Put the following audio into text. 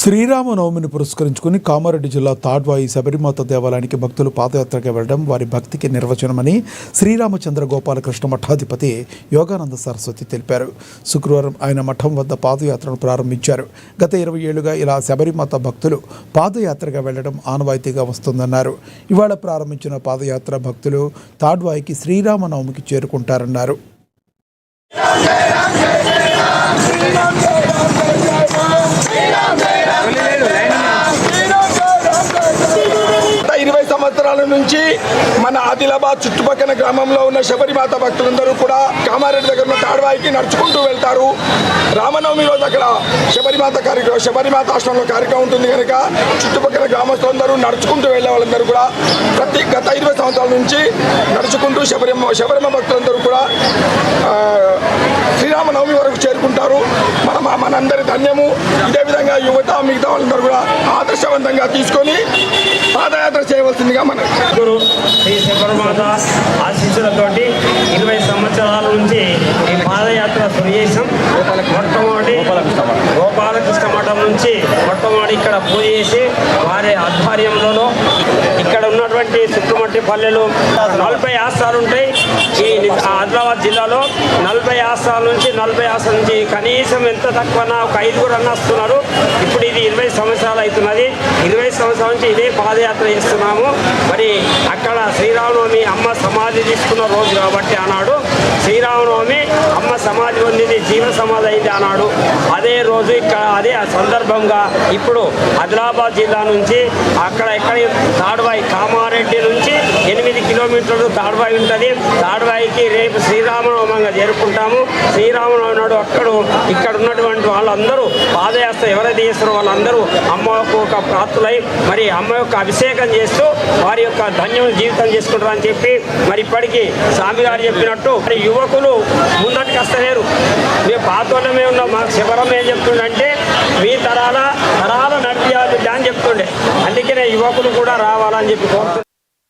శ్రీరామనవమిని పురస్కరించుకుని కామారెడ్డి జిల్లా తాడ్వాయి శబరిమాత దేవాలయానికి భక్తులు పాదయాత్రగా వెళ్లడం వారి భక్తికి నిర్వచనమని శ్రీరామచంద్ర గోపాలకృష్ణ మఠాధిపతి యోగానంద సరస్వతి తెలిపారు. శుక్రవారం ఆయన మఠం వద్ద పాదయాత్రను ప్రారంభించారు. గత 20 ఏళ్లుగా ఇలా శబరిమాత భక్తులు పాదయాత్రగా వెళ్లడం ఆనవాయితీగా వస్తుందన్నారు. ఇవాళ ప్రారంభించిన పాదయాత్ర భక్తులు తాడ్వాయికి శ్రీరామనవమికి చేరుకుంటారన్నారు. 20 సంవత్సరాల నుంచి మన ఆదిలాబాద్ చుట్టుపక్కల గ్రామంలో ఉన్న శబరిమాత భక్తులందరూ కూడా కామారెడ్డి దగ్గర ఉన్న తాడ్వాయికి నడుచుకుంటూ వెళ్తారు. రామనవమి రోజు అక్కడ శబరిమాత ఆశ్రమంలో కార్యక్రమం ఉంటుంది కనుక చుట్టుపక్కల గ్రామస్తులందరూ నడుచుకుంటూ వెళ్ళే వాళ్ళందరూ కూడా గత 20 సంవత్సరాల నుంచి నడుచుకుంటూ శబరిమ భక్తులందరూ కూడా శ్రీరామనవమి వరకు చేరుకుంటారు. మనందరి ధన్యము. ఇదే విధంగా యువత మిగతా వాళ్ళందరూ కూడా ఆదర్శవంతంగా తీసుకొని పాదయాత్ర చేయవలసిందిగా మన గురు శ్రీ శబరిమాత ఆశీస్సులతోటి 20 సంవత్సరాల నుంచి ఈ పాదయాత్ర సునియేసం మొట్టమొదటి గోపాలకృష్ణ మఠం నుంచి మొట్టమొదటి ఇక్కడ పూజ చేసి వారి ఆధ్వర్యంలోనూ ఇక్కడ ఉన్నటువంటి చుట్టుమట్టి పల్లెలు 40 ఆస్థానాలు ఉంటాయి. ఈ ఆదిలాబాద్ జిల్లాలో 40 ఆస్థానాల నుంచి 40 ఆస్థానాల నుంచి కనీసం ఎంత తక్కువన్నా ఒక 5 అన్న వస్తున్నారు. ఇప్పుడు ఇది 20 సంవత్సరాలు అవుతున్నది. 20 సంవత్సరాల నుంచి ఇదే పాదయాత్ర చేస్తున్నాము. మరి అక్కడ శ్రీరామనవమి అమ్మ సమాధి తీసుకున్న రోజు కాబట్టి ఆనాడు శ్రీరామనవమి అమ్మ సమాధి పొందింది, జీవ సమాధి అయింది ఆనాడు. అదే రోజు ఇక్కడ అదే సందర్భంగా ఇప్పుడు ఆదిలాబాద్ జిల్లా నుంచి అక్కడ తాడ్వాయి కామారెడ్డి నుంచి 8 కిలోమీటర్లు తాడ్వాయి ఉంటుంది. తాడ్వాయికి రేపు శ్రీరామనవమిగా చేరుకుంటాము. శ్రీరామనవమి నాడు ఇక్కడ ఉన్నటువంటి వాళ్ళందరూ పాదయాత్ర ఎవరైతే చేస్తారో వాళ్ళందరూ అమ్మకు ఒక ప్రార్థులై మరి అమ్మ యొక్క అభిషేకం చేస్తూ వారి యొక్క ధన్యం జీవితం చేసుకుంటారని చెప్పి మరి ఇప్పటికీ స్వామి గారు చెప్పినట్టు మరి యువకులు ముందటికి వస్తలేరు. మేము పాతోళ్ళమే ఉన్నాం. మాకు శబరం ఏం చెప్తుండే మీ తరాల నడిపియాలి అని చెప్తుండే. అందుకనే యువకులు కూడా రావాలని చెప్పి కోరుతున్నాం.